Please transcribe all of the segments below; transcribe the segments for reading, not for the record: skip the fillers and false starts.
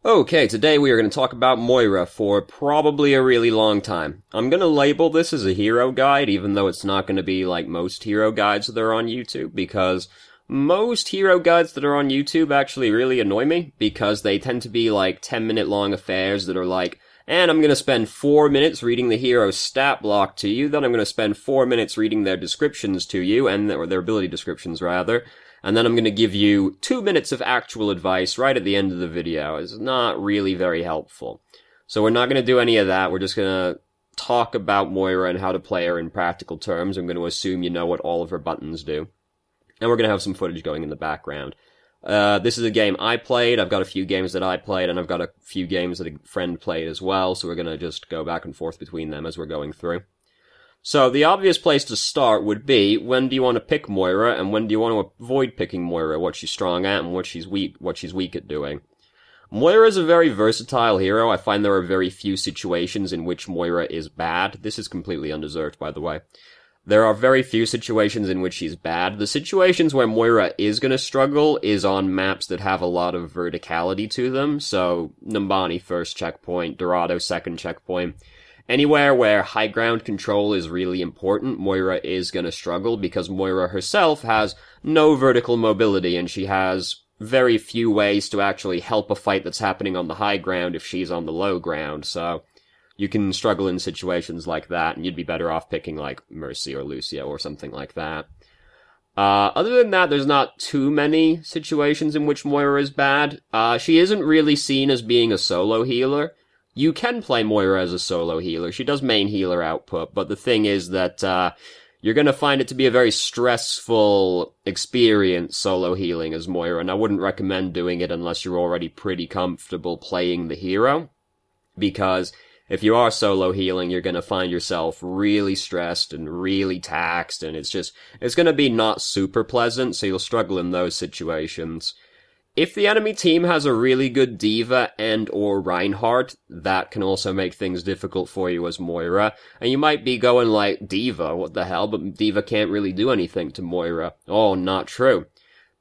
Okay, today we are going to talk about Moira for probably a really long time. I'm going to label this as a hero guide, even though it's not going to be like most hero guides that are on YouTube, because most hero guides that are on YouTube actually really annoy me, because they tend to be like 10-minute long affairs that are like, and I'm going to spend 4 minutes reading the hero's stat block to you, then I'm going to spend 4 minutes reading their descriptions to you, or their ability descriptions rather, and then I'm going to give you 2 minutes of actual advice right at the end of the video. It's not really very helpful. So we're not going to do any of that. We're just going to talk about Moira and how to play her in practical terms. I'm going to assume you know what all of her buttons do. And we're going to have some footage going in the background. This is a game I played. I've got a few games that I played, and I've got a few games that a friend played as well. So we're going to just go back and forth between them as we're going through. So, the obvious place to start would be, when do you want to pick Moira, and when do you want to avoid picking Moira, what she's strong at, and what she's weak at doing. Moira is a very versatile hero. I find there are very few situations in which Moira is bad. This is completely undeserved, by the way. There are very few situations in which she's bad. The situations where Moira is going to struggle is on maps that have a lot of verticality to them, so Numbani first checkpoint, Dorado second checkpoint. Anywhere where high ground control is really important, Moira is going to struggle because Moira herself has no vertical mobility and she has very few ways to actually help a fight that's happening on the high ground if she's on the low ground, so you can struggle in situations like that and you'd be better off picking like Mercy or Lucio or something like that. Other than that, there's not too many situations in which Moira is bad. She isn't really seen as being a solo healer. You can play Moira as a solo healer. She does main healer output, but the thing is that you're going to find it to be a very stressful experience solo healing as Moira, and I wouldn't recommend doing it unless you're already pretty comfortable playing the hero, because if you are solo healing, you're going to find yourself really stressed and really taxed, and it's going to be not super pleasant, so you'll struggle in those situations. If the enemy team has a really good D.Va and or Reinhardt, that can also make things difficult for you as Moira. And you might be going like, D.Va, what the hell? But D.Va can't really do anything to Moira. Oh, not true.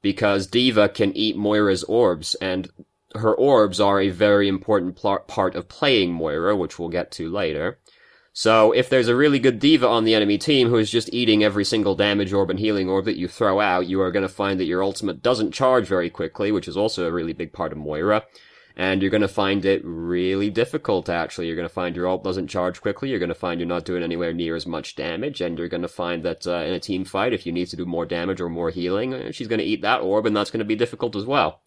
Because D.Va can eat Moira's orbs, and her orbs are a very important part of playing Moira, which we'll get to later. So, if there's a really good D.Va on the enemy team who is just eating every single damage orb and healing orb that you throw out, you are going to find that your ultimate doesn't charge very quickly, which is also a really big part of Moira. And you're going to find it really difficult, actually. You're going to find your ult doesn't charge quickly, you're going to find you're not doing anywhere near as much damage, and you're going to find that in a team fight, if you need to do more damage or more healing, she's going to eat that orb, and that's going to be difficult as well.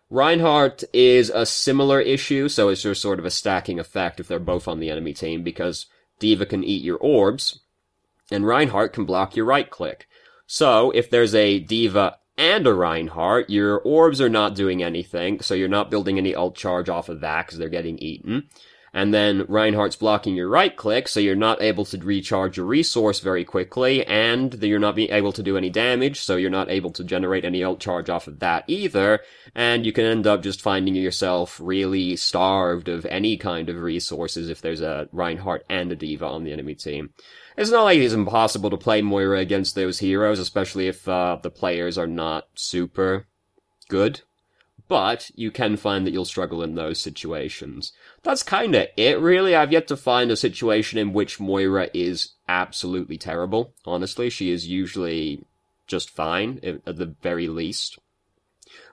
Reinhardt is a similar issue, so it's just sort of a stacking effect if they're both on the enemy team, because D.Va can eat your orbs, and Reinhardt can block your right-click. So, if there's a D.Va and a Reinhardt, your orbs are not doing anything, so you're not building any ult charge off of that, because they're getting eaten. And then Reinhardt's blocking your right-click, so you're not able to recharge your resource very quickly, and you're not being able to do any damage, so you're not able to generate any ult charge off of that either, and you can end up just finding yourself really starved of any kind of resources if there's a Reinhardt and a D.Va on the enemy team. It's not like it's impossible to play Moira against those heroes, especially if the players are not super good. But you can find that you'll struggle in those situations. That's kinda it, really. I've yet to find a situation in which Moira is absolutely terrible. Honestly, she is usually just fine, at the very least.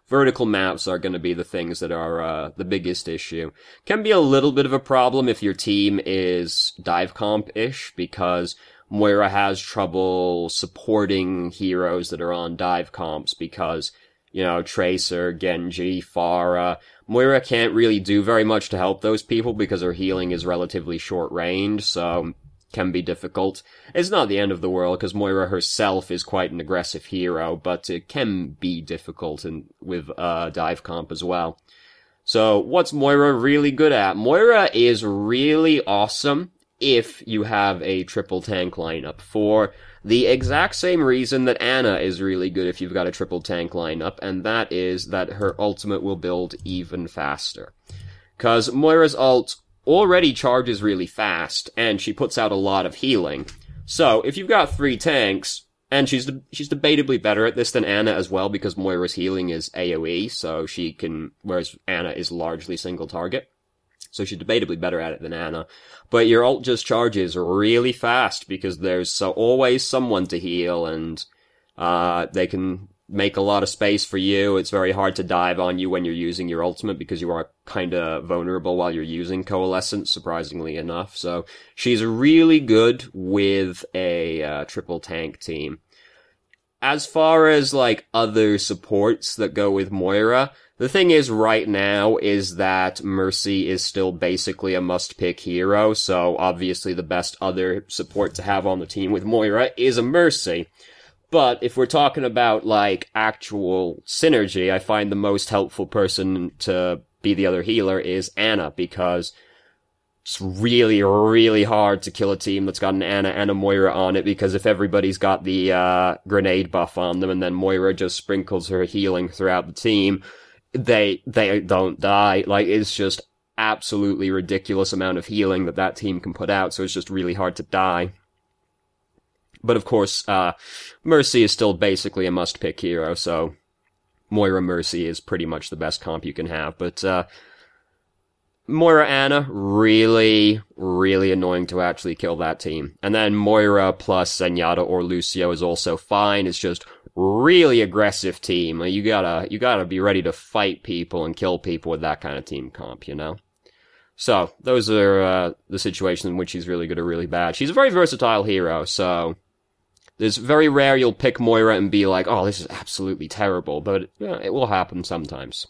Vertical maps are going to be the things that are the biggest issue. Can be a little bit of a problem if your team is dive comp-ish, because Moira has trouble supporting heroes that are on dive comps, because you know, Tracer, Genji, Pharah. Moira can't really do very much to help those people because her healing is relatively short range, so can be difficult. It's not the end of the world, because Moira herself is quite an aggressive hero, but it can be difficult with dive comp as well. So, what's Moira really good at? Moira is really awesome if you have a triple tank lineup, for the exact same reason that Ana is really good if you've got a triple tank lineup, and that is that her ultimate will build even faster. Cause Moira's ult already charges really fast, and she puts out a lot of healing. So, if you've got 3 tanks, And she's debatably better at this than Ana as well, because Moira's healing is AoE, so she can, whereas Ana is largely single target. So she's debatably better at it than Ana. But your ult just charges really fast, because there's always someone to heal, and they can make a lot of space for you. It's very hard to dive on you when you're using your ultimate, because you are kind of vulnerable while you're using Coalescence, surprisingly enough. So she's really good with a triple tank team. As far as, like, other supports that go with Moira, the thing is right now is that Mercy is still basically a must-pick hero, so obviously the best other support to have on the team with Moira is a Mercy. But if we're talking about, like, actual synergy, I find the most helpful person to be the other healer is Ana, because it's really, really hard to kill a team that's got an Ana and a Moira on it, because if everybody's got the grenade buff on them and then Moira just sprinkles her healing throughout the team, they don't die. Like, it's just absolutely ridiculous amount of healing that team can put out, so it's just really hard to die. But of course, Mercy is still basically a must-pick hero, so Moira Mercy is pretty much the best comp you can have. But Moira Ana, really, really annoying to actually kill that team. And then Moira plus Zenyatta or Lucio is also fine. It's just really aggressive team. You gotta be ready to fight people and kill people with that kind of team comp, you know? So, those are the situations in which she's really good or really bad. She's a very versatile hero, so it's very rare you'll pick Moira and be like, oh, this is absolutely terrible, but it will happen sometimes.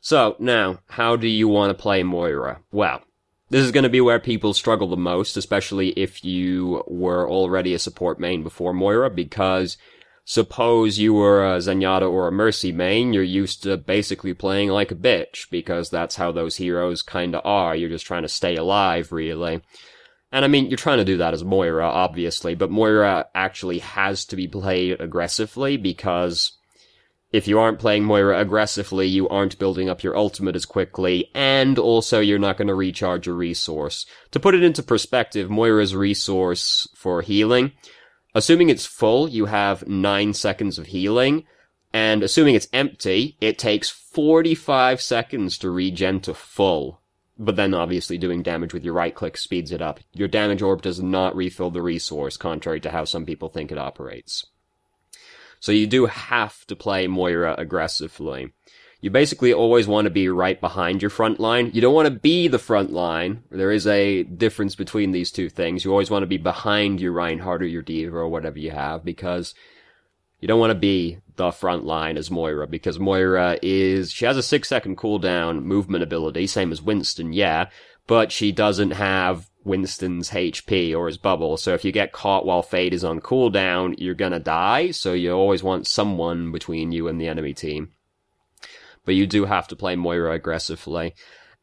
So, now, how do you want to play Moira? Well, this is going to be where people struggle the most, especially if you were already a support main before Moira, because suppose you were a Zenyatta or a Mercy main, you're used to basically playing like a bitch, because that's how those heroes kinda are. You're just trying to stay alive, really. And I mean, you're trying to do that as Moira, obviously, but Moira actually has to be played aggressively, because if you aren't playing Moira aggressively, you aren't building up your ultimate as quickly, and also you're not going to recharge your resource. To put it into perspective, Moira's resource for healing, assuming it's full, you have 9 seconds of healing, and assuming it's empty, it takes 45 seconds to regen to full. But then obviously doing damage with your right click speeds it up. Your damage orb does not refill the resource, contrary to how some people think it operates. So you do have to play Moira aggressively. You basically always want to be right behind your front line. You don't want to be the front line. There is a difference between these two things. You always want to be behind your Reinhardt or your D.Va or whatever you have, because you don't want to be the front line as Moira, because Moira she has a 6-second cooldown movement ability, same as Winston, yeah, but she doesn't have Winston's HP or his bubble, so if you get caught while Fade is on cooldown, you're gonna die, so you always want someone between you and the enemy team. But you do have to play Moira aggressively.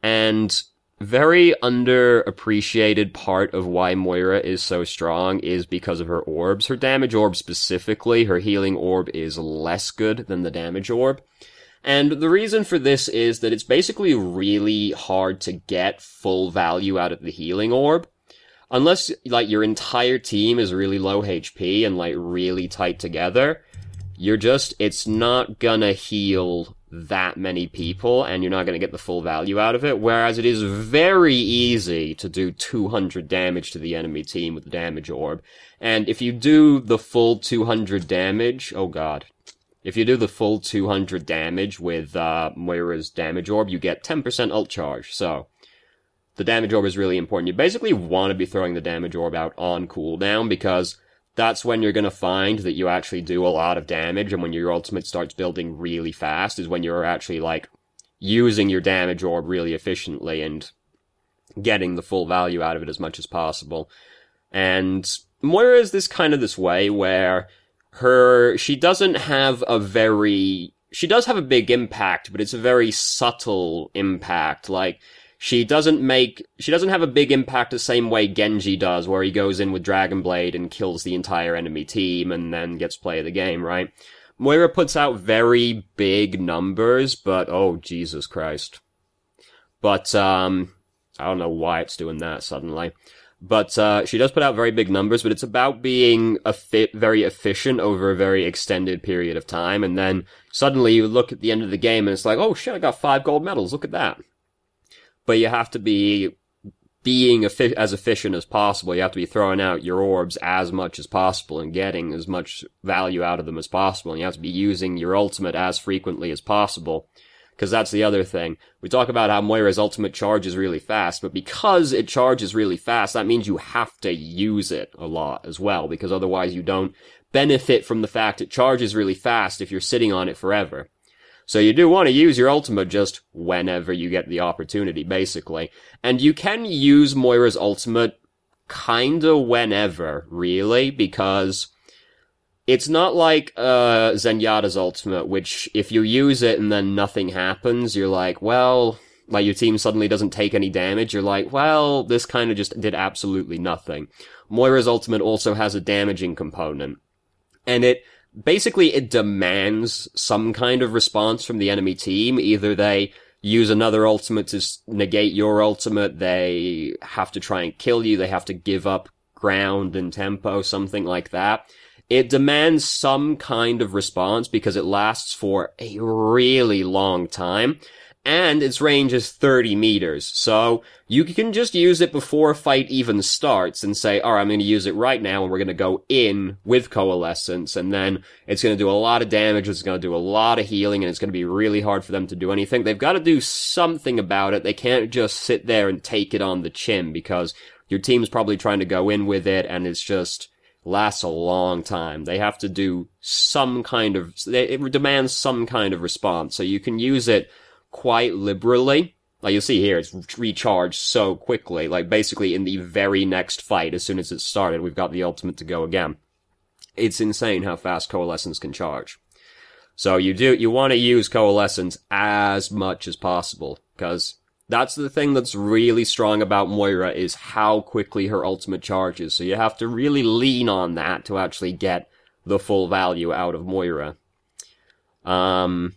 And very underappreciated part of why Moira is so strong is because of her orbs. Her damage orb specifically, her healing orb is less good than the damage orb. And the reason for this is that it's basically really hard to get full value out of the healing orb. Unless, like, your entire team is really low HP and, like, really tight together, it's not gonna heal that many people, and you're not going to get the full value out of it, whereas it is very easy to do 200 damage to the enemy team with the damage orb. And if you do the full 200 damage, oh god. If you do the full 200 damage with Moira's damage orb, you get 10% ult charge, so the damage orb is really important. You basically want to be throwing the damage orb out on cooldown, because that's when you're going to find that you actually do a lot of damage, and when your ultimate starts building really fast is when you're actually, like, using your damage orb really efficiently and getting the full value out of it as much as possible. And Moira is this way where she doesn't have she does have a big impact, but it's a very subtle impact. Like, she doesn't have a big impact the same way Genji does, where he goes in with Dragon Blade and kills the entire enemy team and then gets play of the game, right? Moira puts out very big numbers, but oh, Jesus Christ. But, I don't know why it's doing that suddenly. But she does put out very big numbers, but it's about being very efficient over a very extended period of time, and then suddenly you look at the end of the game and it's like, oh shit, I got 5 gold medals, look at that. But you have to be being as efficient as possible. You have to be throwing out your orbs as much as possible and getting as much value out of them as possible, and you have to be using your ultimate as frequently as possible. Because that's the other thing. We talk about how Moira's ultimate charges really fast, but because it charges really fast, that means you have to use it a lot as well, because otherwise you don't benefit from the fact it charges really fast if you're sitting on it forever. So you do want to use your ultimate just whenever you get the opportunity, basically. And you can use Moira's ultimate kinda whenever, really, because it's not like Zenyatta's ultimate, which if you use it and then nothing happens, you're like, well, like your team suddenly doesn't take any damage, you're like, well, this kind of just did absolutely nothing. Moira's ultimate also has a damaging component. And it demands some kind of response from the enemy team. Either they use another ultimate to negate your ultimate, they have to try and kill you, they have to give up ground and tempo, something like that. It demands some kind of response because it lasts for a really long time, and its range is 30 meters, so you can just use it before a fight even starts and say, alright, I'm going to use it right now, and we're going to go in with Coalescence, and then it's going to do a lot of damage, it's going to do a lot of healing, and it's going to be really hard for them to do anything. They've got to do something about it. They can't just sit there and take it on the chin, because your team's probably trying to go in with it, and it's just lasts a long time. They have to do it demands some kind of response, so you can use it quite liberally. Like you'll see here, it's recharged so quickly, like basically in the very next fight, as soon as it started, we've got the ultimate to go again. It's insane how fast Coalescence can charge. So you want to use Coalescence as much as possible, because that's the thing that's really strong about Moira, is how quickly her ultimate charges. So you have to really lean on that to actually get the full value out of Moira. And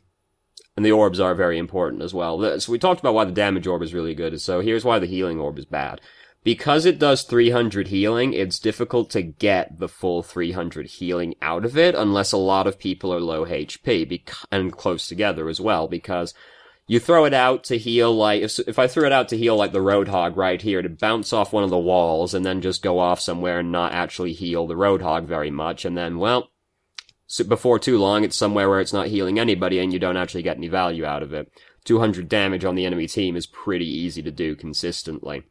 the orbs are very important as well. So we talked about why the damage orb is really good. So here's why the healing orb is bad. Because it does 300 healing, it's difficult to get the full 300 healing out of it unless a lot of people are low HP, and close together as well, because you throw it out to heal, like, if I threw it out to heal, like, the Roadhog right here, to bounce off one of the walls and then just go off somewhere and not actually heal the Roadhog very much, and then, well, so before too long, it's somewhere where it's not healing anybody and you don't actually get any value out of it. 200 damage on the enemy team is pretty easy to do consistently.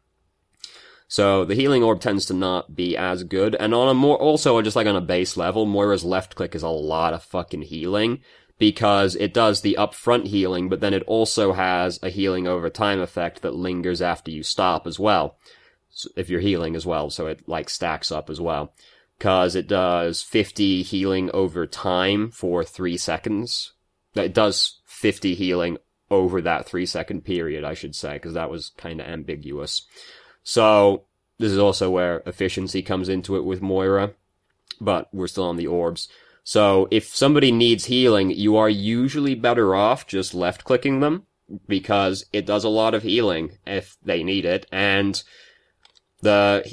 So the healing orb tends to not be as good, and also just like on a base level, Moira's left click is a lot of fucking healing, because it does the upfront healing, but then it also has a healing over time effect that lingers after you stop as well, so if you're healing as well, so it, like, stacks up as well. Because it does 50 healing over time for 3 seconds. It does 50 healing over that 3-second period, I should say, because that was kind of ambiguous. So, this is also where efficiency comes into it with Moira, but we're still on the orbs. So, if somebody needs healing, you are usually better off just left-clicking them, because it does a lot of healing if they need it, and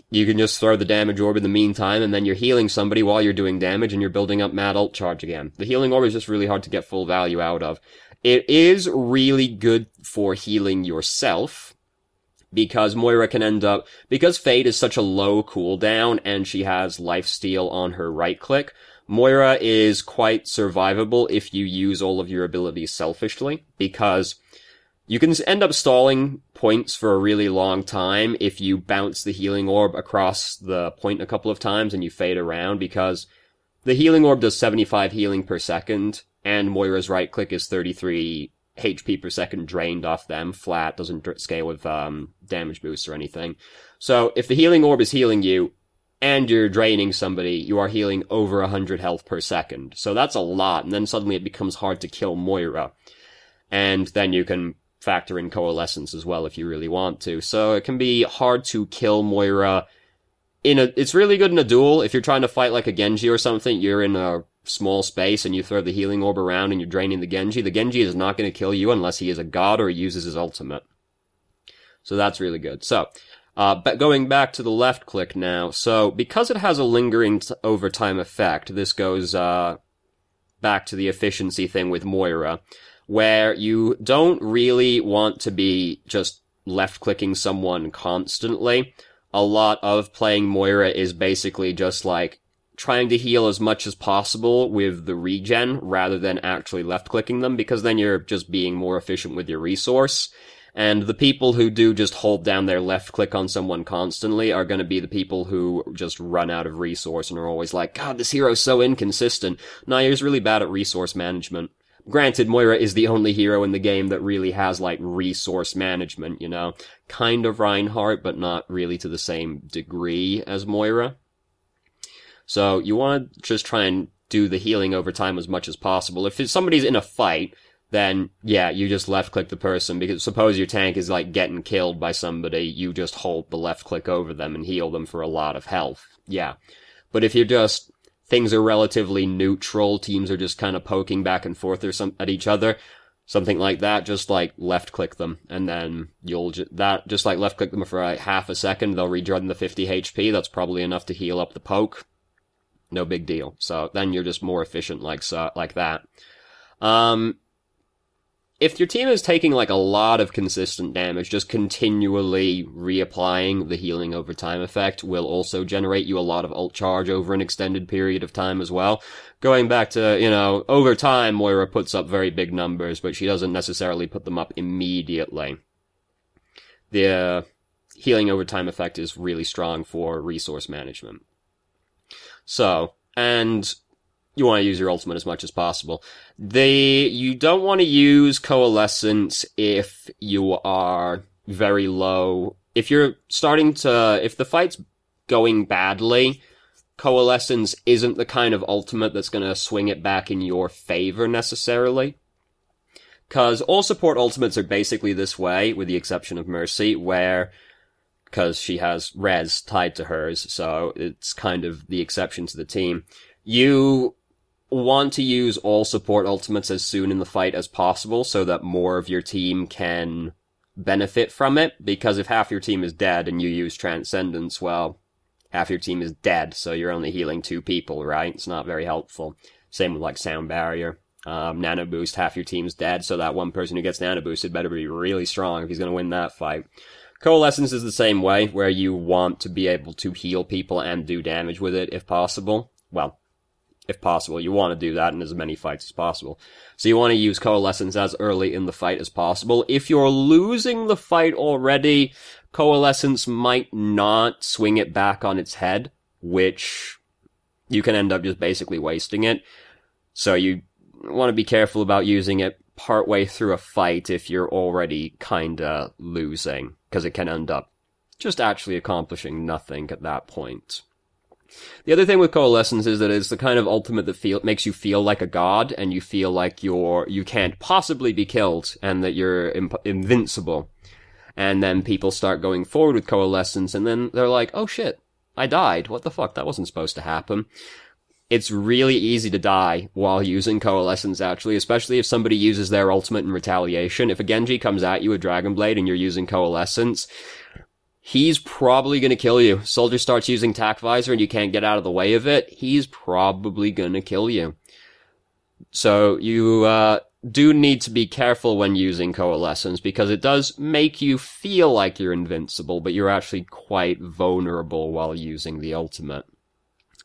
you can just throw the damage orb in the meantime, and then you're healing somebody while you're doing damage, and you're building up mad ult charge again. The healing orb is just really hard to get full value out of. It is really good for healing yourself, because Moira can end up, because Fade is such a low cooldown, and she has lifesteal on her right-click, Moira is quite survivable if you use all of your abilities selfishly, because you can end up stalling points for a really long time if you bounce the healing orb across the point a couple of times and you fade around, because the healing orb does 75 healing per second, and Moira's right-click is 33 HP per second drained off them, flat, doesn't scale with damage boost or anything. So if the healing orb is healing you, and you're draining somebody, you are healing over 100 health per second. So that's a lot, and then suddenly it becomes hard to kill Moira. And then you can factor in Coalescence as well if you really want to. So it can be hard to kill Moira it's really good in a duel. If you're trying to fight like a Genji or something, you're in a small space and you throw the healing orb around and you're draining the Genji. The Genji is not going to kill you unless he is a god or he uses his ultimate. So that's really good. So, But going back to the left click now, so because it has a lingering overtime effect, this goes back to the efficiency thing with Moira, where you don't really want to be just left-clicking someone constantly. A lot of playing Moira is basically just like trying to heal as much as possible with the regen rather than actually left-clicking them, because then you're just being more efficient with your resource. And the people who do just hold down their left click on someone constantly are going to be the people who just run out of resource and are always like, God, this hero's so inconsistent. Nah, you're just really bad at resource management. Granted, Moira is the only hero in the game that really has, like, resource management, you know? Kind of Reinhardt, but not really to the same degree as Moira. So, you want to just try and do the healing over time as much as possible. If somebody's in a fight, then, yeah, you just left-click the person, because suppose your tank is, like, getting killed by somebody, you just hold the left-click over them and heal them for a lot of health. Yeah. But if you're just... things are relatively neutral, teams are just kind of poking back and forth or at each other, something like that, just like left-click them, and then you'll just like left-click them for like half a second, they'll rejoin the 50 HP, that's probably enough to heal up the poke. No big deal. So then you're just more efficient like that. If your team is taking, like, a lot of consistent damage, just continually reapplying the healing over time effect will also generate you a lot of ult charge over an extended period of time as well. Going back to, you know, over time, Moira puts up very big numbers, but she doesn't necessarily put them up immediately. The healing over time effect is really strong for resource management. So, and... you want to use your ultimate as much as possible. You don't want to use Coalescence if you are very low. If the fight's going badly, Coalescence isn't the kind of ultimate that's going to swing it back in your favor necessarily. Because all support ultimates are basically this way, with the exception of Mercy, because she has res tied to hers, so it's kind of the exception to the team. You want to use all support ultimates as soon in the fight as possible so that more of your team can benefit from it, because if half your team is dead and you use Transcendence, well, half your team is dead, so you're only healing 2 people, right? It's not very helpful. Same with, like, Sound Barrier. Nano Boost, half your team's dead, so that one person who gets Nano Boosted better be really strong if he's going to win that fight. Coalescence is the same way, where you want to be able to heal people and do damage with it if possible. Well, if possible, you want to do that in as many fights as possible. So you want to use Coalescence as early in the fight as possible. If you're losing the fight already, Coalescence might not swing it back on its head, which you can end up just basically wasting it. So you want to be careful about using it partway through a fight if you're already kinda losing, because it can end up just actually accomplishing nothing at that point. The other thing with Coalescence is that it's the kind of ultimate that makes you feel like a god, and you feel like you can't possibly be killed, and that you're invincible. And then people start going forward with Coalescence, and then they're like, oh shit, I died. What the fuck? That wasn't supposed to happen. It's really easy to die while using Coalescence, actually, especially if somebody uses their ultimate in retaliation. If a Genji comes at you with Dragon Blade and you're using Coalescence, he's probably gonna kill you. Soldier starts using Tac Visor and you can't get out of the way of it, he's probably gonna kill you. So you do need to be careful when using Coalescence, because it does make you feel like you're invincible, but you're actually quite vulnerable while using the ultimate.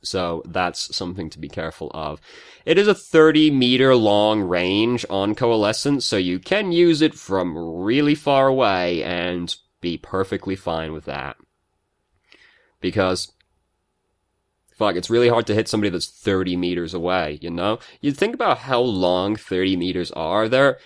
So that's something to be careful of. It is a 30-meter long range on Coalescence, so you can use it from really far away and be perfectly fine with that. Because, fuck, it's really hard to hit somebody that's 30 meters away, you know? You think about how long 30 meters are. There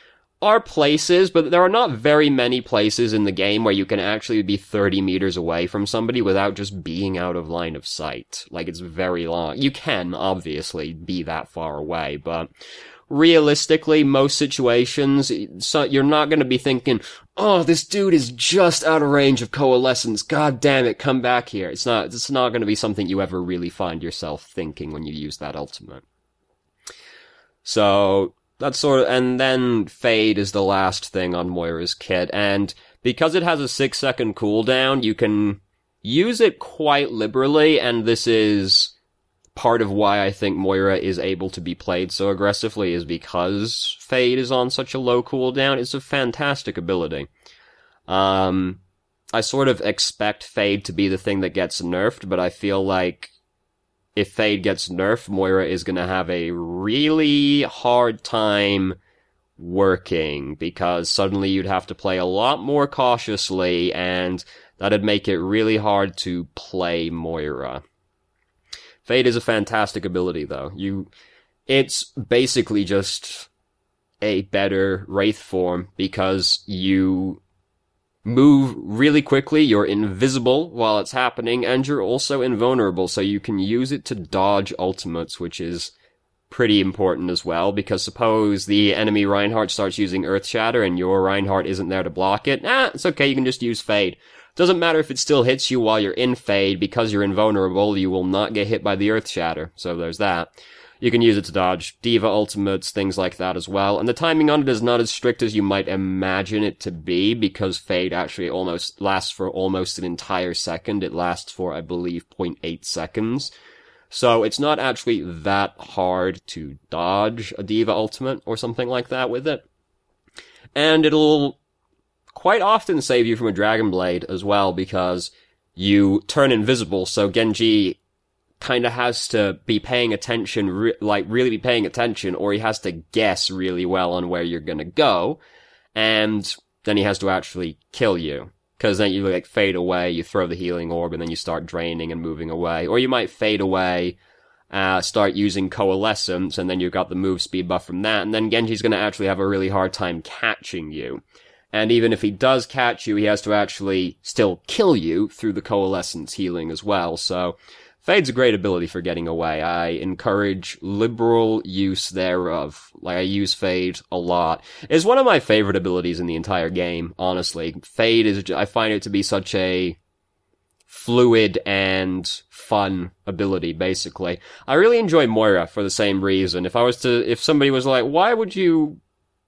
are places, but there are not very many places in the game where you can actually be 30 meters away from somebody without just being out of line of sight. Like, it's very long. You can, obviously, be that far away, but realistically, most situations, so you're not going to be thinking, oh, this dude is just out of range of Coalescence, god damn it, come back here. It's not going to be something you ever really find yourself thinking when you use that ultimate. So, That's sort of, and then Fade is the last thing on Moira's kit, and because it has a 6-second cooldown, you can use it quite liberally, and this is part of why I think Moira is able to be played so aggressively, is because Fade is on such a low cooldown. It's a fantastic ability. I sort of expect Fade to be the thing that gets nerfed, but I feel like if Fade gets nerfed, Moira is going to have a really hard time working, because suddenly you'd have to play a lot more cautiously, and that'd make it really hard to play Moira. Fade is a fantastic ability, though. It's basically just a better Wraith form, because you move really quickly, you're invisible while it's happening, and you're also invulnerable, so you can use it to dodge ultimates, which is pretty important as well, because suppose the enemy Reinhardt starts using Earth Shatter and your Reinhardt isn't there to block it, it's okay, you can just use Fade. Doesn't matter if it still hits you while you're in Fade, because you're invulnerable, you will not get hit by the Earth Shatter, so there's that. You can use it to dodge Diva ultimates, things like that as well. And the timing on it is not as strict as you might imagine it to be, because Fade actually almost lasts for almost an entire second. It lasts for, I believe, 0.8 seconds. So it's not actually that hard to dodge a Diva ultimate or something like that with it. And it'll quite often save you from a Dragon Blade as well, because you turn invisible, so Genji kind of has to be paying attention, really be paying attention, or he has to guess really well on where you're gonna go, and then he has to actually kill you. Because then you, fade away, you throw the healing orb, and then you start draining and moving away. Or you might fade away, start using Coalescence, and then you've got the move speed buff from that, and then Genji's gonna actually have a really hard time catching you. And even if he does catch you, he has to actually still kill you through the Coalescence healing as well, so Fade's a great ability for getting away. I encourage liberal use thereof. I use Fade a lot. It's one of my favorite abilities in the entire game, honestly. Fade is, I find it to be such a fluid and fun ability, basically. I really enjoy Moira for the same reason. If somebody was like, why would you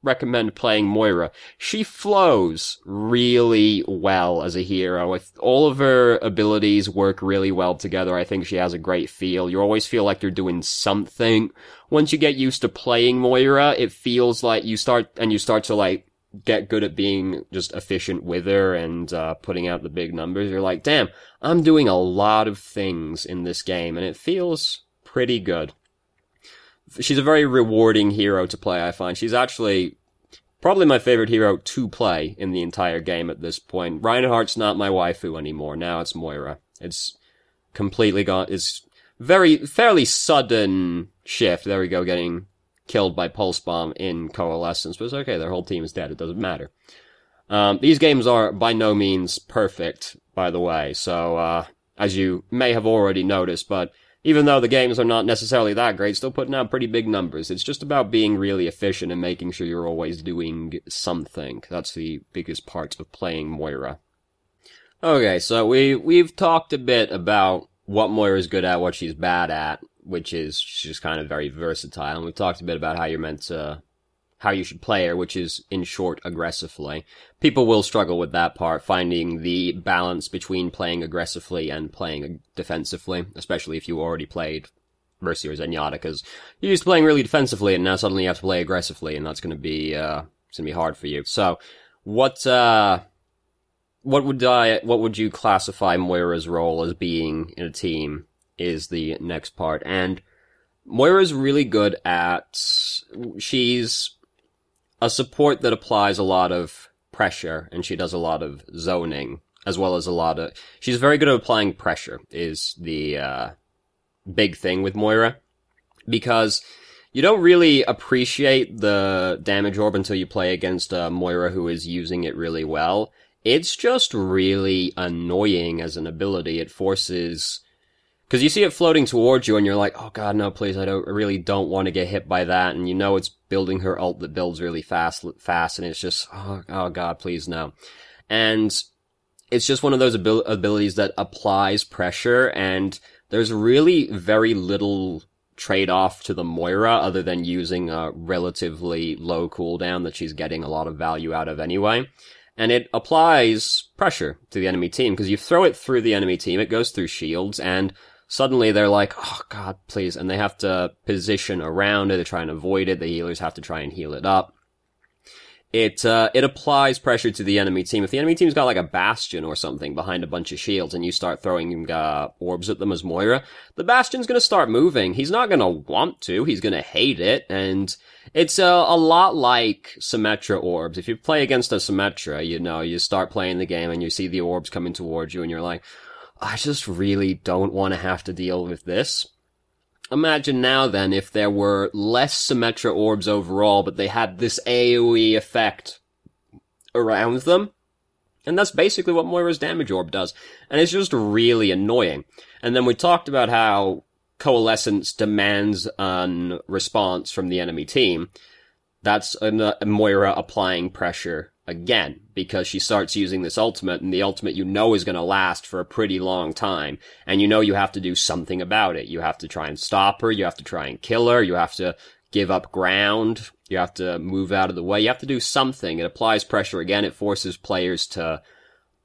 recommend playing Moira? She flows really well as a hero. If all of her abilities work really well together, I think she has a great feel. You always feel like you're doing something. Once you get used to playing Moira, it feels like you start to get good at being just efficient with her and putting out the big numbers. You're like, damn, I'm doing a lot of things in this game, and it feels pretty good. She's a very rewarding hero to play, I find. She's actually probably my favorite hero to play in the entire game at this point. Reinhardt's not my waifu anymore. Now it's Moira. It's completely gone. It's fairly sudden shift. There we go, getting killed by Pulse Bomb in Coalescence. But it's okay, their whole team is dead. It doesn't matter. These games are by no means perfect, by the way. So, as you may have already noticed, but even though the games are not necessarily that great, still putting out pretty big numbers. It's just about being really efficient and making sure you're always doing something. That's the biggest part of playing Moira. Okay, so we've talked a bit about what Moira's good at, what she's bad at, which is she's kind of very versatile. And we've talked a bit about how you should play her, which is, in short, aggressively. People will struggle with that part, finding the balance between playing aggressively and playing defensively, especially if you already played Mercy or Zenyatta, because you're used to playing really defensively, and now suddenly you have to play aggressively, and that's going to be hard for you. So, what would you classify Moira's role as being in a team is the next part, and Moira's really good at, she's a support that applies a lot of pressure, and she does a lot of zoning, as well as she's very good at applying pressure, is the big thing with Moira, because you don't really appreciate the damage orb until you play against Moira who is using it really well. It's just really annoying as an ability. It forces, because you see it floating towards you and you're like, oh god, no, please, I really don't want to get hit by that. And you know it's building her ult that builds really fast, and it's just, oh god, please, no. And it's just one of those abilities that applies pressure, and there's really very little trade-off to the Moira other than using a relatively low cooldown that she's getting a lot of value out of anyway. And it applies pressure to the enemy team, because you throw it through the enemy team, it goes through shields, and suddenly they're like, oh god, please, and they have to position around it, they try and avoid it, the healers have to try and heal it up. It applies pressure to the enemy team. If the enemy team's got like a bastion or something behind a bunch of shields and you start throwing orbs at them as Moira, the bastion's gonna start moving. He's not gonna want to, he's gonna hate it, and it's a lot like Symmetra orbs. If you play against a Symmetra, you start playing the game and you see the orbs coming towards you and you're like, I just really don't want to have to deal with this. Imagine now then if there were less Symmetra orbs overall, but they had this AoE effect around them. And that's basically what Moira's damage orb does. And it's just really annoying. And then we talked about how Coalescence demands a response from the enemy team. That's Moira applying pressure again, because she starts using this ultimate, and the ultimate is going to last for a pretty long time, and you have to do something about it. You have to try and stop her, you have to try and kill her, you have to give up ground, you have to move out of the way, you have to do something. It applies pressure again, it forces players to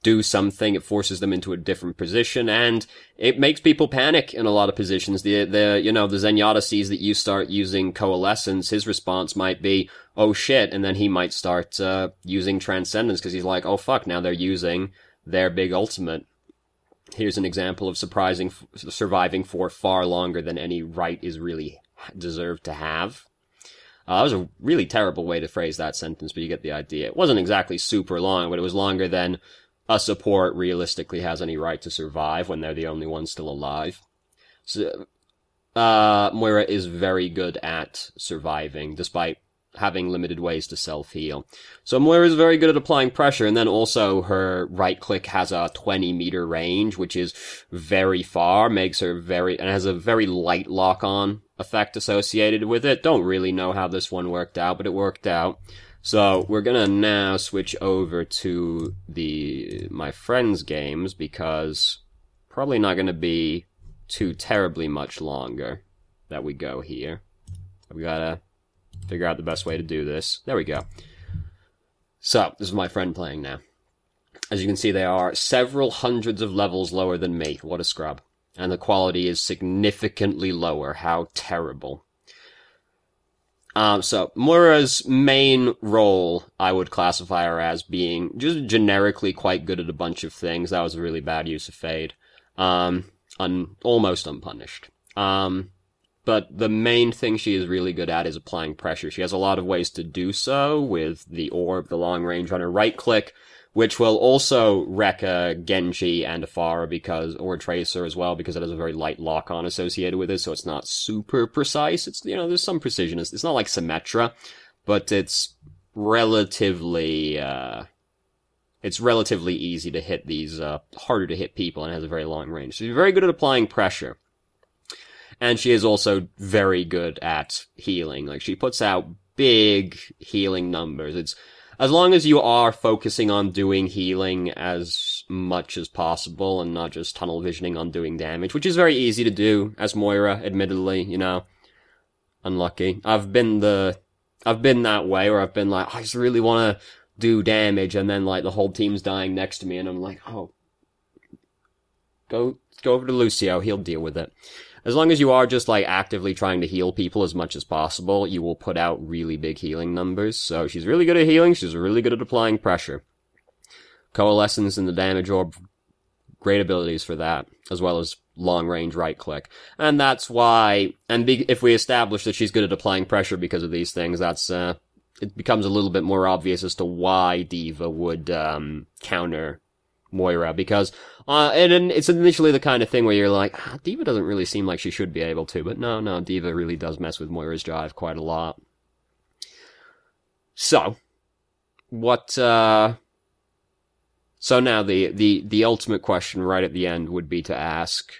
do something, it forces them into a different position, and it makes people panic in a lot of positions. The Zenyatta sees that you start using Coalescence, his response might be, oh shit, and then he might start using Transcendence, because he's like, oh fuck, now they're using their big ultimate. Here's an example of surviving for far longer than any right is really deserved to have. That was a really terrible way to phrase that sentence, but you get the idea. It wasn't exactly super long, but it was longer than a support realistically has any right to survive when they're the only one still alive. So, Moira is very good at surviving, despite having limited ways to self-heal. So Moira is very good at applying pressure, and then also her right-click has a 20-meter range, which is very far, and has a very light lock-on effect associated with it. Don't really know how this one worked out, but it worked out. So we're gonna now switch over to my friend's games, because probably not gonna be too terribly much longer that we go here. We gotta figure out the best way to do this. There we go. So, this is my friend playing now. As you can see, they are several hundreds of levels lower than me. What a scrub. And the quality is significantly lower. How terrible. So, Moira's main role, I would classify her as being just generically quite good at a bunch of things. That was a really bad use of Fade. Almost unpunished. But the main thing she is really good at is applying pressure. She has a lot of ways to do so with the orb, the long range on her right click, which will also wreck a Genji and a Pharah or a Tracer as well, because it has a very light lock-on associated with it, so it's not super precise. It's, there's some precision. It's not like Symmetra, but it's relatively easy to hit these, harder to hit people, and it has a very long range. So she's very good at applying pressure. And she is also very good at healing. Like, she puts out big healing numbers. It's, as long as you are focusing on doing healing as much as possible and not just tunnel visioning on doing damage, which is very easy to do as Moira, admittedly, unlucky. I've been that way, where I've been like, I just really want to do damage, and then like the whole team's dying next to me, and I'm like, oh, go over to Lucio, he'll deal with it. As long as you are just, like, actively trying to heal people as much as possible, you will put out really big healing numbers. So she's really good at healing, she's really good at applying pressure. Coalescence and the damage orb, great abilities for that, as well as long-range right-click. And that's why, if we establish that she's good at applying pressure because of these things, that's, it becomes a little bit more obvious as to why D.Va would, counter Moira, because it's initially the kind of thing where you're like, D.Va doesn't really seem like she should be able to, but no, D.Va really does mess with Moira's drive quite a lot. So, so now the ultimate question right at the end would be to ask,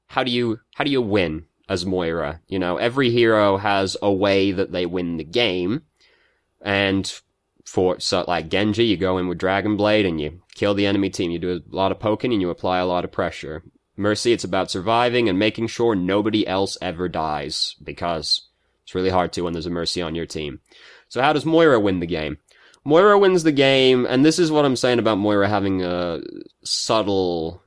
how do you win as Moira? Every hero has a way that they win the game, and like Genji, you go in with Dragon Blade and you kill the enemy team. You do a lot of poking and you apply a lot of pressure. Mercy, it's about surviving and making sure nobody else ever dies, because it's really hard to when there's a Mercy on your team. So how does Moira win the game? Moira wins the game, and this is what I'm saying about Moira having a subtle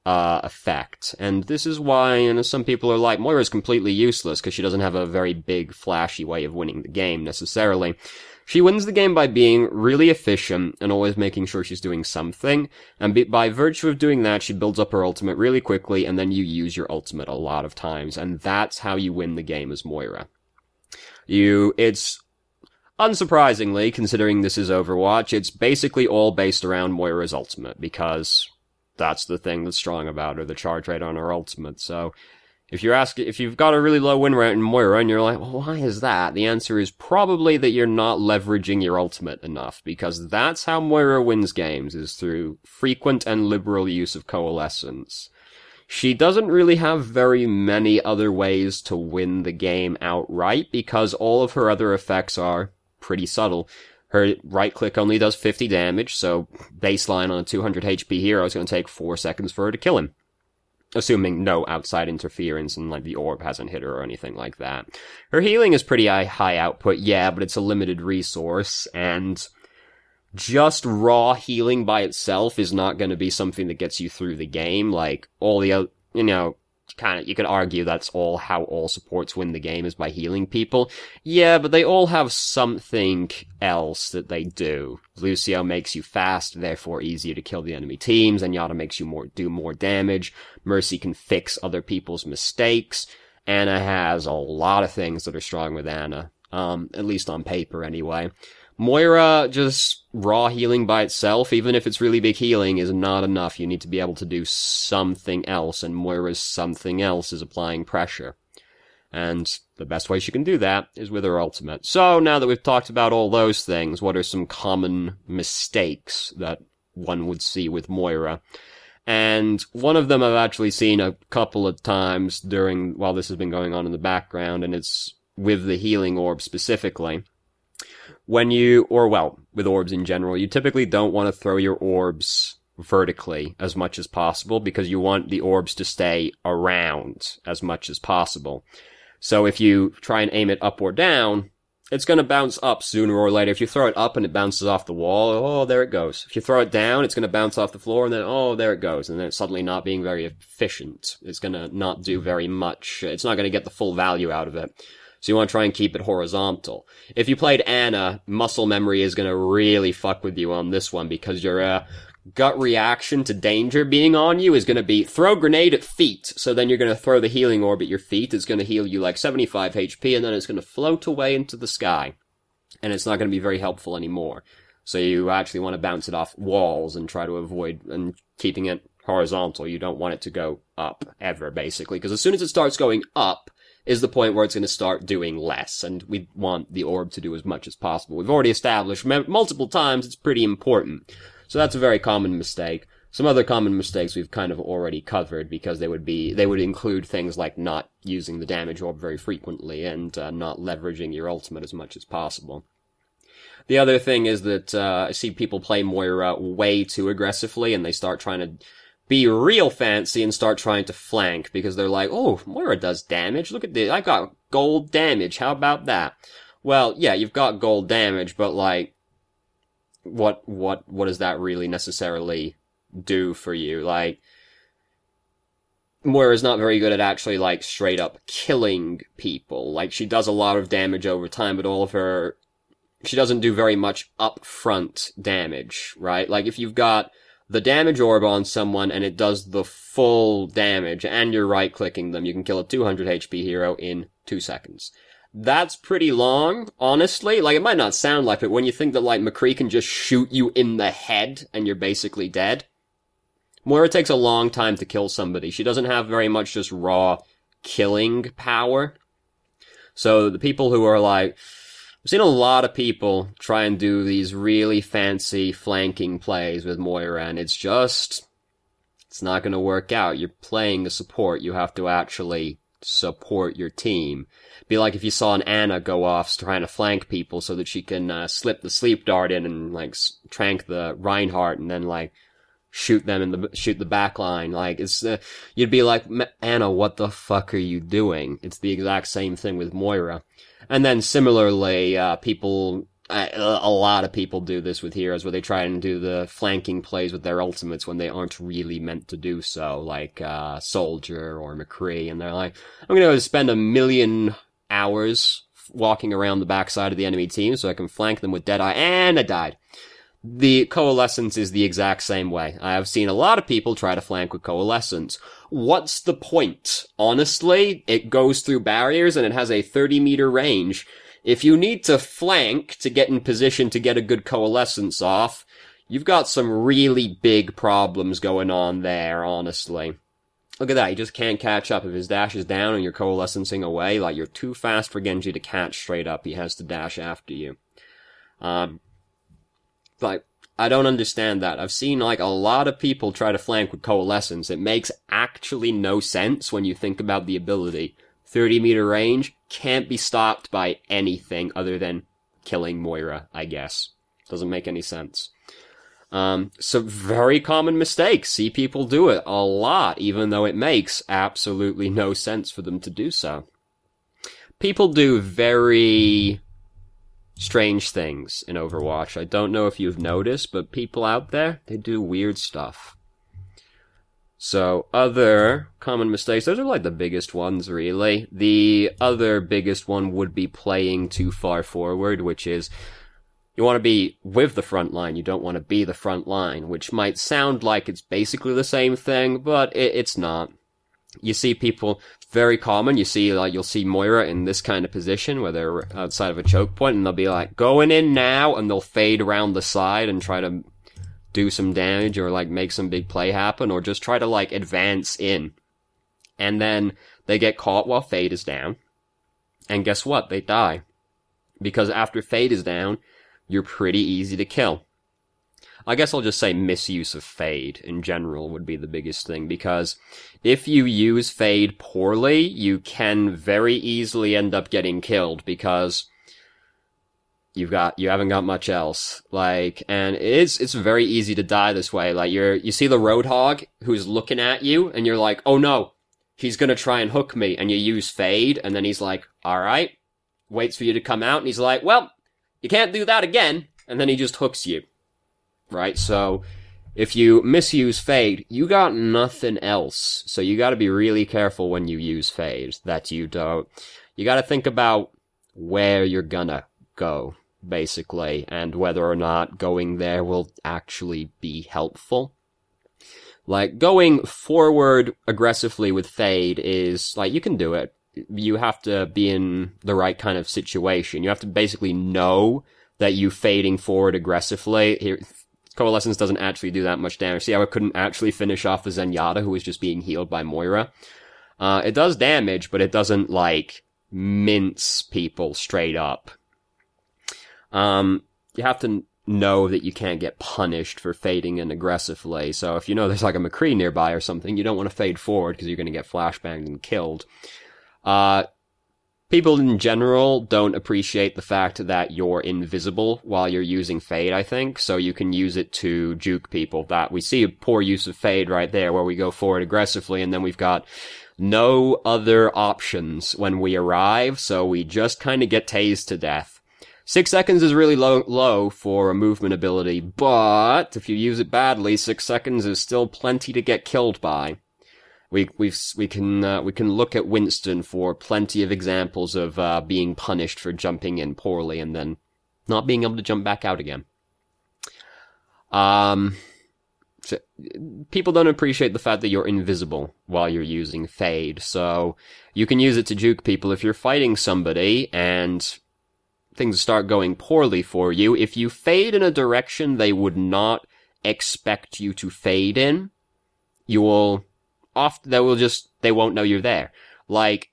effect. And this is why, some people are like, Moira's completely useless because she doesn't have a very big, flashy way of winning the game, necessarily. She wins the game by being really efficient and always making sure she's doing something, and by virtue of doing that, she builds up her ultimate really quickly, and then you use your ultimate a lot of times, and that's how you win the game as Moira. It's unsurprisingly, considering this is Overwatch, it's basically all based around Moira's ultimate, because that's the thing that's strong about her, the charge rate on her ultimate. So, if you've got a really low win rate in Moira, and you're like, well, why is that? The answer is probably that you're not leveraging your ultimate enough, because that's how Moira wins games, is through frequent and liberal use of coalescence. She doesn't really have very many other ways to win the game outright, because all of her other effects are pretty subtle. Her right click only does 50 damage, so baseline on a 200 HP hero is going to take 4 seconds for her to kill him. Assuming no outside interference and, the orb hasn't hit her or anything like that. Her healing is pretty high output, yeah, but it's a limited resource, and just raw healing by itself is not going to be something that gets you through the game. All the other, you could argue that's how all supports win the game, is by healing people. Yeah, but they all have something else that they do. Lucio makes you fast, therefore easier to kill the enemy teams. Zenyatta makes you do more damage. Mercy can fix other people's mistakes. Ana has a lot of things that are strong with Ana. At least on paper, anyway. Moira, just raw healing by itself, even if it's really big healing, is not enough. You need to be able to do something else, and Moira's something else is applying pressure. And the best way she can do that is with her ultimate. So, now that we've talked about all those things, what are some common mistakes that one would see with Moira? And one of them I've actually seen a couple of times while this has been going on in the background, and it's with the healing orb specifically. With orbs in general, you typically don't want to throw your orbs vertically as much as possible, because you want the orbs to stay around as much as possible. So if you try and aim it up or down, it's going to bounce up sooner or later. If you throw it up and it bounces off the wall, oh, there it goes. If you throw it down, it's going to bounce off the floor, and then, oh, there it goes. And then it's suddenly not being very efficient. It's going to not do very much. It's not going to get the full value out of it. So you want to try and keep it horizontal. If you played Ana, muscle memory is going to really fuck with you on this one, because your gut reaction to danger being on you is going to be throw grenade at feet. So then you're going to throw the healing orb at your feet. It's going to heal you 75 HP, and then it's going to float away into the sky. And it's not going to be very helpful anymore. So you actually want to bounce it off walls and try to avoid and keeping it horizontal. You don't want it to go up ever, basically, because as soon as it starts going up is the point where it's going to start doing less, and we want the orb to do as much as possible. We've already established multiple times it's pretty important. So that's a very common mistake. Some other common mistakes we've kind of already covered, because they would include things like not using the damage orb very frequently and not leveraging your ultimate as much as possible. The other thing is that I see people play Moira way too aggressively, and they start trying to be real fancy and start trying to flank, because they're like, oh, Moira does damage. Look at this. I've got gold damage. How about that? Well, yeah, you've got gold damage, but what does that really necessarily do for you? Moira's not very good at actually, straight up killing people. She does a lot of damage over time, but she doesn't do very much upfront damage, right? If you've got the damage orb on someone and it does the full damage and you're right-clicking them, you can kill a 200 HP hero in 2 seconds. That's pretty long, honestly. It might not sound like it when you think that, McCree can just shoot you in the head and you're basically dead. Moira takes a long time to kill somebody. She doesn't have very much just raw killing power. So the people who are I've seen a lot of people try and do these really fancy flanking plays with Moira, and it's not going to work out. You're playing a support. You have to actually support your team. Be like if you saw an Ana go off trying to flank people so that she can slip the sleep dart in and trank the Reinhardt and then shoot the back line. Like, you'd be like, Anna, what the fuck are you doing? It's the exact same thing with Moira. And then similarly, a lot of people do this with heroes, where they try and do the flanking plays with their ultimates when they aren't really meant to do so, like, Soldier or McCree, and they're like, I'm gonna spend 1,000,000 hours walking around the backside of the enemy team so I can flank them with Deadeye, and I died. The Coalescence is the exact same way. I have seen a lot of people try to flank with Coalescence. What's the point? Honestly, it goes through barriers and it has a 30-meter range. If you need to flank to get in position to get a good Coalescence off, you've got some really big problems going on there, honestly. Look at that, he just can't catch up. If his dash is down and you're Coalescencing away, like, you're too fast for Genji to catch straight up. He has to dash after you. Like, I don't understand that. I've seen, like, a lot of people try to flank with Coalescence. It makes actually no sense when you think about the ability. 30-meter range can't be stopped by anything other than killing Moira, I guess. Doesn't make any sense. So very common mistake. See people do it a lot, even though it makes absolutely no sense for them to do so. People do very strange things in Overwatch. I don't know if you've noticed, but people out there, they do weird stuff. So, other common mistakes, those are like the biggest ones, really. The other biggest one would be playing too far forward, which is, you want to be with the front line, you don't want to be the front line, which might sound like it's basically the same thing, but it's not. You see people, very common, you'll see Moira in this kind of position where they're outside of a choke point, and they'll be like, going in now, and they'll fade around the side and try to do some damage or like make some big play happen, or just try to like advance in. And then they get caught while fade is down. And guess what? They die. Because after fade is down, you're pretty easy to kill. I guess I'll just say misuse of fade in general would be the biggest thing, because if you use fade poorly, you can very easily end up getting killed, because you haven't got much else. Like, and it's very easy to die this way. Like, you see the Roadhog who's looking at you, and you're like, oh no, he's gonna try and hook me, and you use fade, and then he's like, alright, waits for you to come out, and he's like, well, you can't do that again, and then he just hooks you. Right, so if you misuse fade, you got nothing else. So you gotta be really careful when you use fade, that you gotta think about where you're gonna go, basically, and whether or not going there will actually be helpful. Like, going forward aggressively with fade is, like, you can do it. You have to be in the right kind of situation. You have to basically know that you fading forward aggressively. Here, Coalescence doesn't actually do that much damage. See how it couldn't actually finish off the Zenyatta, who was just being healed by Moira? It does damage, but it doesn't, like, mince people straight up. You have to know that you can't get punished for fading in aggressively. So if you know there's, like, a McCree nearby or something, you don't want to fade forward because you're going to get flashbanged and killed. People in general don't appreciate the fact that you're invisible while you're using fade, I think, so you can use it to juke people. That we see a poor use of fade right there, where we go forward aggressively, and then we've got no other options when we arrive, so we just kind of get tased to death. 6 seconds is really low for a movement ability, but if you use it badly, 6 seconds is still plenty to get killed by. We can look at Winston for plenty of examples of being punished for jumping in poorly and then not being able to jump back out again. So people don't appreciate the fact that you're invisible while you're using fade, so you can use it to juke people. If you're fighting somebody and things start going poorly for you, if you fade in a direction they would not expect you to fade in, you will they won't know you're there. Like,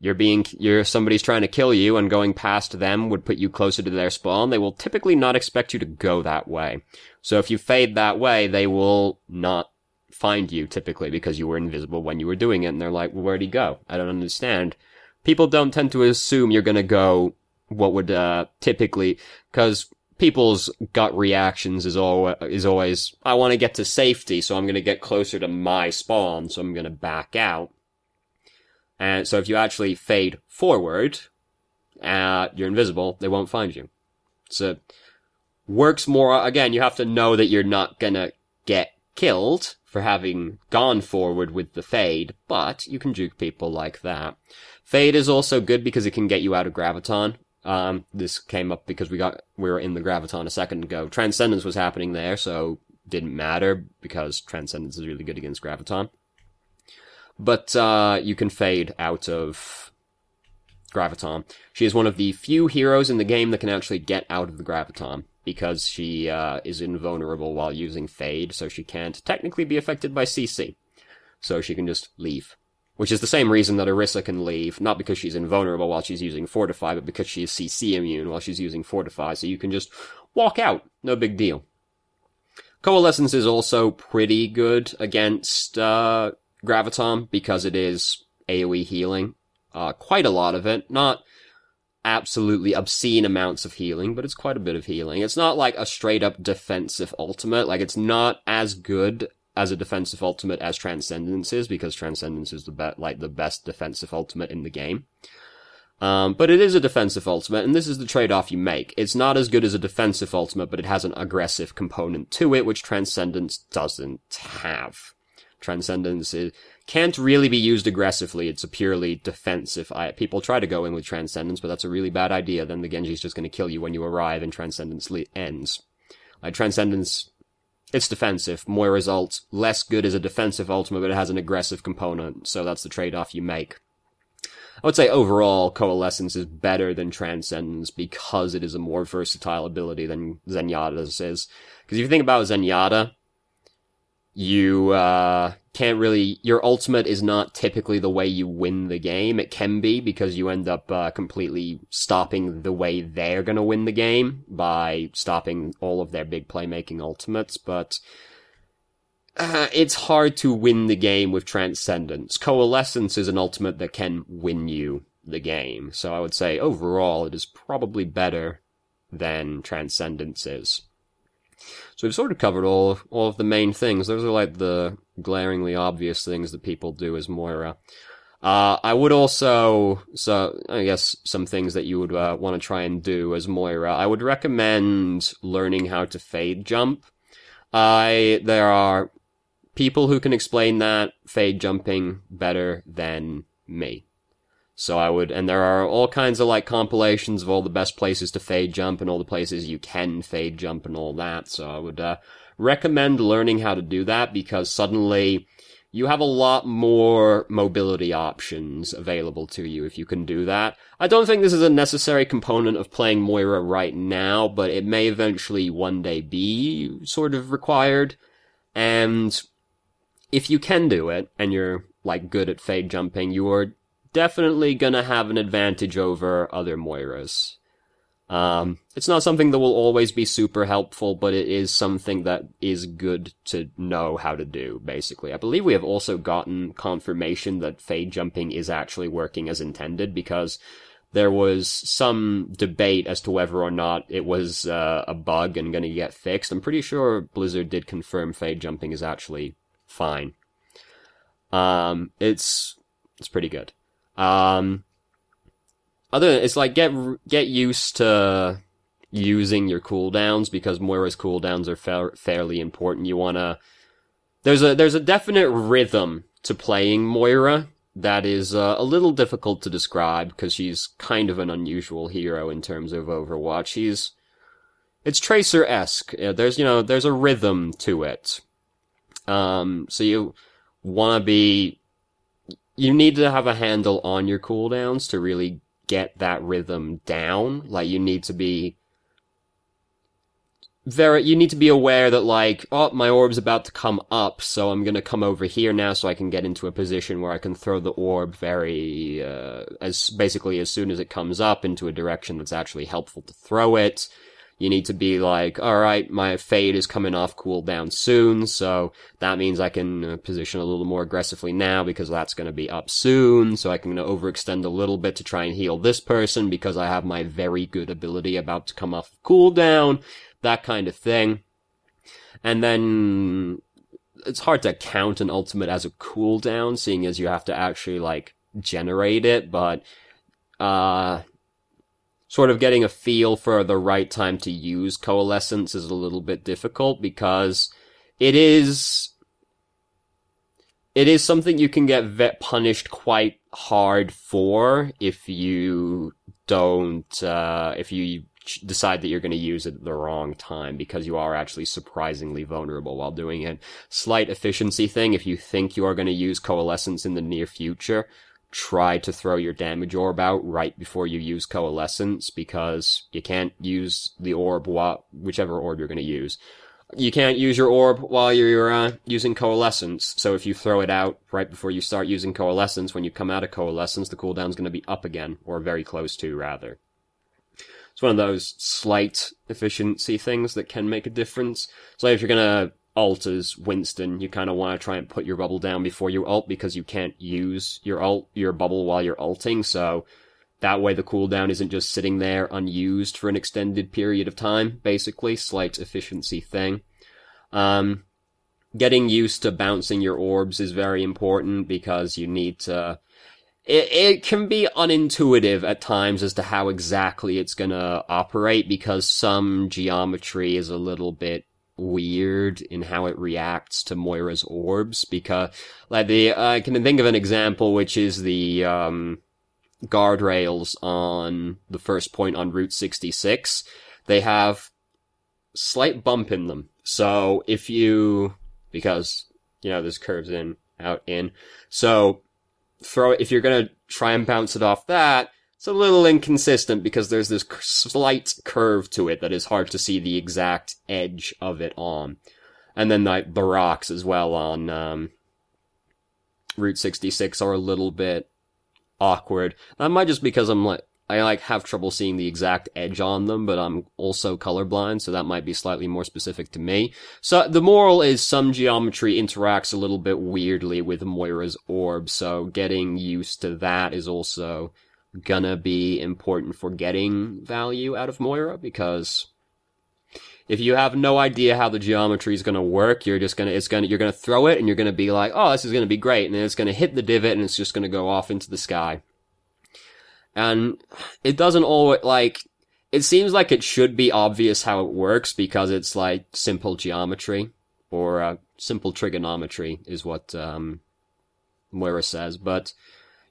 somebody's trying to kill you, and going past them would put you closer to their spawn. They will typically not expect you to go that way. So if you fade that way, they will not find you, typically, because you were invisible when you were doing it, and they're like, well, where'd he go? I don't understand. People don't tend to assume you're gonna go what would, typically, because people's gut reactions is always, I want to get to safety, so I'm going to get closer to my spawn, so I'm going to back out. And so if you actually fade forward, you're invisible, they won't find you. So, works more, again, you have to know that you're not gonna get killed for having gone forward with the fade, but you can juke people like that. Fade is also good because it can get you out of Graviton. This came up because we were in the Graviton a second ago. Transcendence was happening there, so didn't matter because Transcendence is really good against Graviton. But you can fade out of Graviton. She is one of the few heroes in the game that can actually get out of the Graviton, because she is invulnerable while using Fade, so she can't technically be affected by CC. So she can just leave. Which is the same reason that Orisa can leave, not because she's invulnerable while she's using Fortify, but because she is CC immune while she's using Fortify, so you can just walk out. No big deal. Coalescence is also pretty good against Graviton, because it is AoE healing. Quite a lot of it. Not absolutely obscene amounts of healing, but it's quite a bit of healing. It's not like a straight-up defensive ultimate. Like, it's not as good as a defensive ultimate as Transcendence is, because Transcendence is the best defensive ultimate in the game. But it is a defensive ultimate, and this is the trade-off you make. It's not as good as a defensive ultimate, but it has an aggressive component to it, which Transcendence doesn't have. Transcendence can't really be used aggressively. It's a purely defensive. People try to go in with Transcendence, but that's a really bad idea. Then the Genji's just going to kill you when you arrive and Transcendence ends. Like, Transcendence, it's defensive. Moira's ult, less good as a defensive ultimate, but it has an aggressive component, so that's the trade-off you make. I would say overall, Coalescence is better than Transcendence because it is a more versatile ability than Zenyatta's is. Because if you think about Zenyatta, you can't really, your ultimate is not typically the way you win the game. It can be, because you end up completely stopping the way they're gonna win the game by stopping all of their big playmaking ultimates, but it's hard to win the game with Transcendence. Coalescence is an ultimate that can win you the game, so I would say overall it is probably better than Transcendence is. So we've sort of covered all of the main things. Those are like the glaringly obvious things that people do as Moira. I would also, so I guess some things that you would want to try and do as Moira. I would recommend learning how to fade jump. There are people who can explain that fade jumping better than me. So I would, and there are all kinds of like compilations of all the best places to fade jump and all the places you can fade jump and all that. So I would recommend learning how to do that, because suddenly you have a lot more mobility options available to you if you can do that. I don't think this is a necessary component of playing Moira right now, but it may eventually one day be sort of required. And if you can do it, and you're like good at fade jumping, you are definitely gonna have an advantage over other Moiras. It's not something that will always be super helpful, but it is something that is good to know how to do, basically. I believe we have also gotten confirmation that fade jumping is actually working as intended, because there was some debate as to whether or not it was a bug and gonna get fixed. I'm pretty sure Blizzard did confirm fade jumping is actually fine. It's pretty good. It's like get used to using your cooldowns, because Moira's cooldowns are fairly important. You wanna, there's a definite rhythm to playing Moira that is a little difficult to describe, because she's kind of an unusual hero in terms of Overwatch. It's Tracer-esque. There's a rhythm to it. So you need to have a handle on your cooldowns to really get that rhythm down. Like, you need to be aware that, like, oh, my orb's about to come up, so I'm gonna come over here now so I can get into a position where I can throw the orb as soon as it comes up into a direction that's actually helpful to throw it. You need to be like, alright, my fade is coming off cooldown soon, so that means I can position a little more aggressively now because that's going to be up soon, so I can overextend a little bit to try and heal this person because I have my very good ability about to come off cooldown, that kind of thing. And then it's hard to count an ultimate as a cooldown, seeing as you have to actually, like, generate it, but sort of getting a feel for the right time to use Coalescence is a little bit difficult because it is something you can get punished quite hard for if you don't, if you decide that you're going to use it at the wrong time, because you are actually surprisingly vulnerable while doing it. Slight efficiency thing, if you think you are going to use Coalescence in the near future, try to throw your damage orb out right before you use Coalescence, because you can't use the orb whichever orb you're going to use. You can't use your orb while you're using Coalescence, so if you throw it out right before you start using Coalescence, when you come out of Coalescence, the cooldown's going to be up again, or very close to, rather. It's one of those slight efficiency things that can make a difference. So if you're going to ult as Winston, you kind of want to try and put your bubble down before you ult, because you can't use your bubble while you're ulting, so that way the cooldown isn't just sitting there unused for an extended period of time, basically. Slight efficiency thing. Getting used to bouncing your orbs is very important, because you need to... It can be unintuitive at times as to how exactly it's gonna operate, because some geometry is a little bit weird in how it reacts to Moira's orbs, because like I can think of an example, which is the guardrails on the first point on Route 66. They have slight bump in them, so if you, because this curves in, out, in, so if you're gonna try and bounce it off that, it's a little inconsistent because there's this slight curve to it that is hard to see the exact edge of it on. And then the rocks as well on Route 66 are a little bit awkward. That might just because I have trouble seeing the exact edge on them, but I'm also colorblind, so that might be slightly more specific to me. So the moral is some geometry interacts a little bit weirdly with Moira's orb, so getting used to that is also gonna be important for getting value out of Moira, because if you have no idea how the geometry is gonna work, you're gonna throw it and you're gonna be like, oh, this is gonna be great, and then it's gonna hit the divot and it's just gonna go off into the sky. And it doesn't always, it seems like it should be obvious how it works because it's simple geometry, or simple trigonometry is what Moira says, but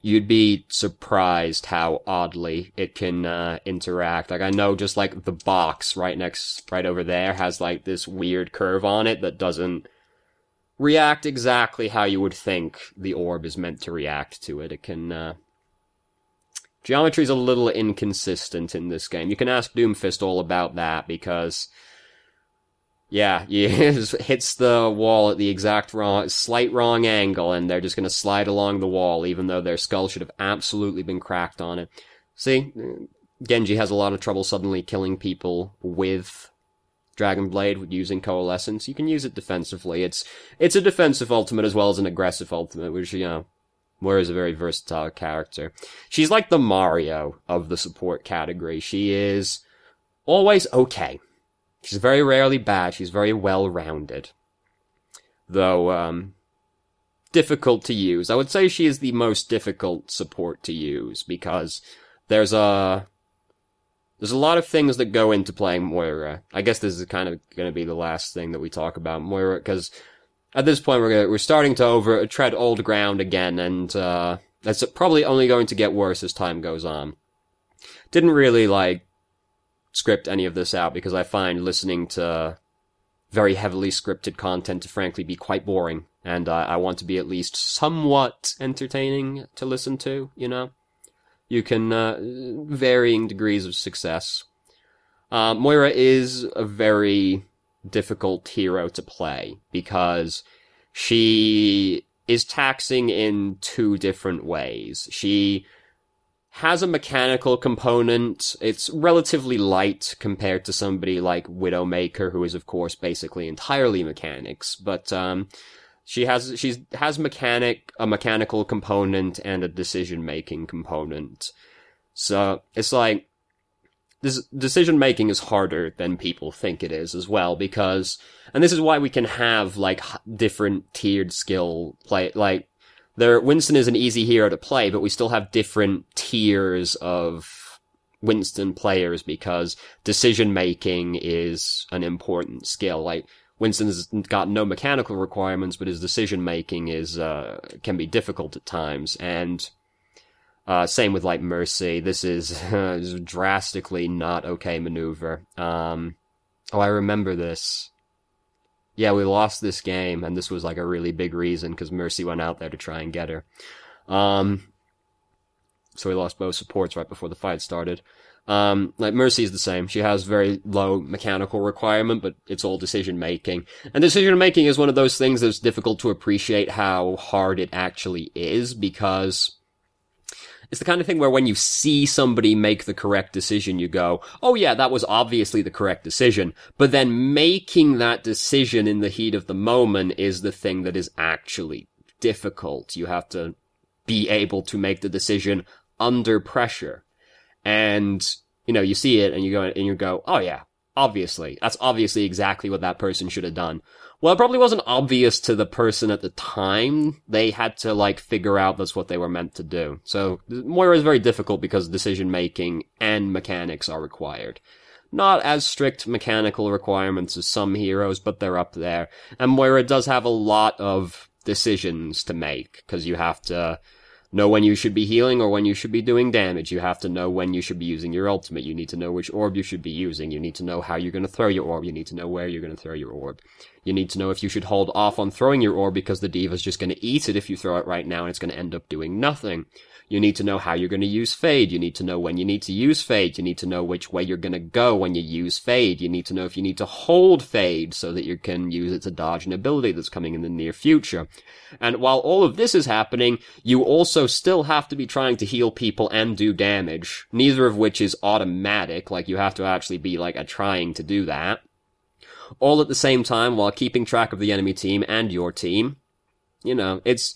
you'd be surprised how oddly it can interact. I know just the box right over there has this weird curve on it that doesn't react exactly how you would think the orb is meant to react to it. It can geometry's a little inconsistent in this game. You can ask Doomfist all about that, because yeah, it hits the wall at the exact slight wrong angle, and they're just gonna slide along the wall, even though their skull should have absolutely been cracked on it. See, Genji has a lot of trouble suddenly killing people with Dragon Blade using Coalescence. You can use it defensively. It's a defensive ultimate as well as an aggressive ultimate, which, Moira's a very versatile character. She's like the Mario of the support category. She is always okay. She's very rarely bad. She's very well-rounded. Though, difficult to use. I would say she is the most difficult support to use, because there's a lot of things that go into playing Moira. I guess this is kind of going to be the last thing that we talk about Moira, because at this point we're starting to tread old ground again, and that's probably only going to get worse as time goes on. Didn't really script any of this out, because I find listening to very heavily scripted content to frankly be quite boring, and I want to be at least somewhat entertaining to listen to, You can, varying degrees of success. Moira is a very difficult hero to play, because she is taxing in two different ways. She has a mechanical component. It's relatively light compared to somebody like Widowmaker, who is, of course, basically entirely mechanics. But she has a mechanical component and a decision-making component. So it's like, this decision-making is harder than people think it is as well, because, and this is why we can have, like, different tiered skill play, like, Winston is an easy hero to play, but we still have different tiers of Winston players because decision-making is an important skill. Like, Winston's got no mechanical requirements, but his decision-making is, can be difficult at times, and, same with, like, Mercy. This is drastically not okay maneuver. Oh, I remember this. Yeah, we lost this game, and this was, like, a really big reason, because Mercy went out there to try and get her. So we lost both supports right before the fight started. Like, Mercy is the same. She has very low mechanical requirement, but it's all decision-making. And decision-making is one of those things that's difficult to appreciate how hard it actually is, because it's the kind of thing where when you see somebody make the correct decision, you go, oh yeah, that was obviously the correct decision. But then making that decision in the heat of the moment is the thing that is actually difficult. You have to be able to make the decision under pressure. And, you know, you see it and you go, oh yeah, obviously. That's obviously exactly what that person should have done. Well, it probably wasn't obvious to the person at the time. They had to, like, figure out that's what they were meant to do. So, Moira is very difficult because decision-making and mechanics are required. Not as strict mechanical requirements as some heroes, but they're up there. And Moira does have a lot of decisions to make, because you have to know when you should be healing or when you should be doing damage. You have to know when you should be using your ultimate. You need to know which orb you should be using. You need to know how you're going to throw your orb. You need to know where you're going to throw your orb. You need to know if you should hold off on throwing your orb because the diva's just going to eat it if you throw it right now and it's going to end up doing nothing. You need to know how you're going to use Fade. You need to know when you need to use Fade. You need to know which way you're going to go when you use Fade. You need to know if you need to hold Fade so that you can use it to dodge an ability that's coming in the near future. And while all of this is happening, you also still have to be trying to heal people and do damage, neither of which is automatic. Like, you have to actually be, like, trying to do that. All at the same time while keeping track of the enemy team and your team. You know, it's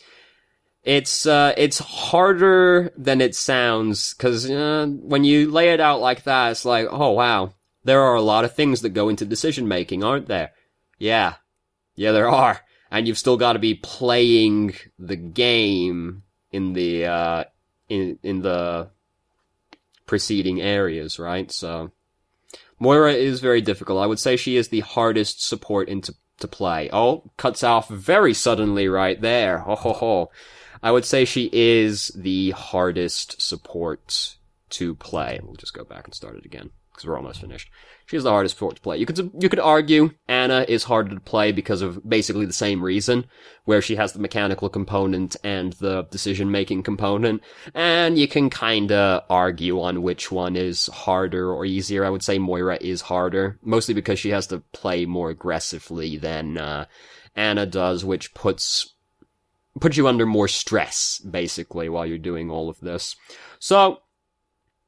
harder than it sounds, because when you lay it out like that, it's like, oh wow, there are a lot of things that go into decision making, aren't there? Yeah, there are, and you've still got to be playing the game in the in the preceding areas, right? So Moira is very difficult. I would say she is the hardest support to play. Oh, cuts off very suddenly right there. Ho ho ho. I would say she is the hardest support to play. We'll just go back and start it again, because we're almost finished. She is the hardest support to play. You could argue Anna is harder to play because of basically the same reason, where she has the mechanical component and the decision-making component, and you can kinda argue on which one is harder or easier. I would say Moira is harder, mostly because she has to play more aggressively than Anna does, which puts you under more stress, basically, while you're doing all of this. So,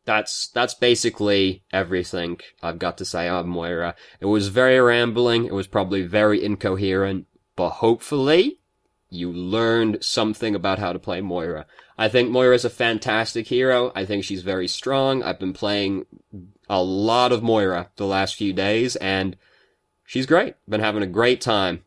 that's basically everything I've got to say on Moira. It was very rambling, it was probably very incoherent, but hopefully, you learned something about how to play Moira. I think Moira's a fantastic hero, I think she's very strong. I've been playing a lot of Moira the last few days, and she's great. Been having a great time.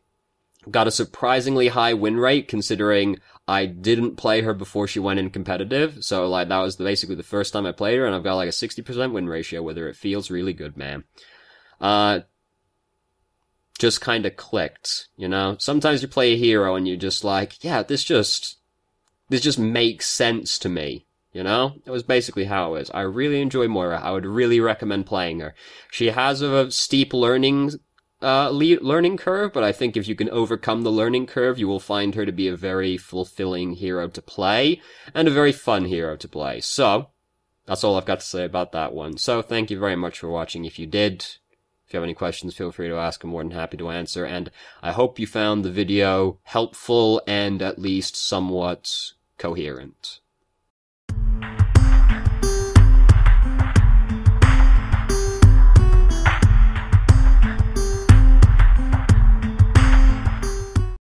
Got a surprisingly high win rate, considering I didn't play her before she went in competitive. So, like, that was basically the first time I played her, and I've got, like, a 60% win ratio with her. It feels really good, man. Just kinda clicked, you know? Sometimes you play a hero and you're just like, yeah, this just makes sense to me. You know? It was basically how it is. I really enjoy Moira. I would really recommend playing her. She has a steep learning curve, but I think if you can overcome the learning curve, you will find her to be a very fulfilling hero to play, and a very fun hero to play. So, that's all I've got to say about that one. So, thank you very much for watching. If you did, if you have any questions, feel free to ask. I'm more than happy to answer, and I hope you found the video helpful and at least somewhat coherent.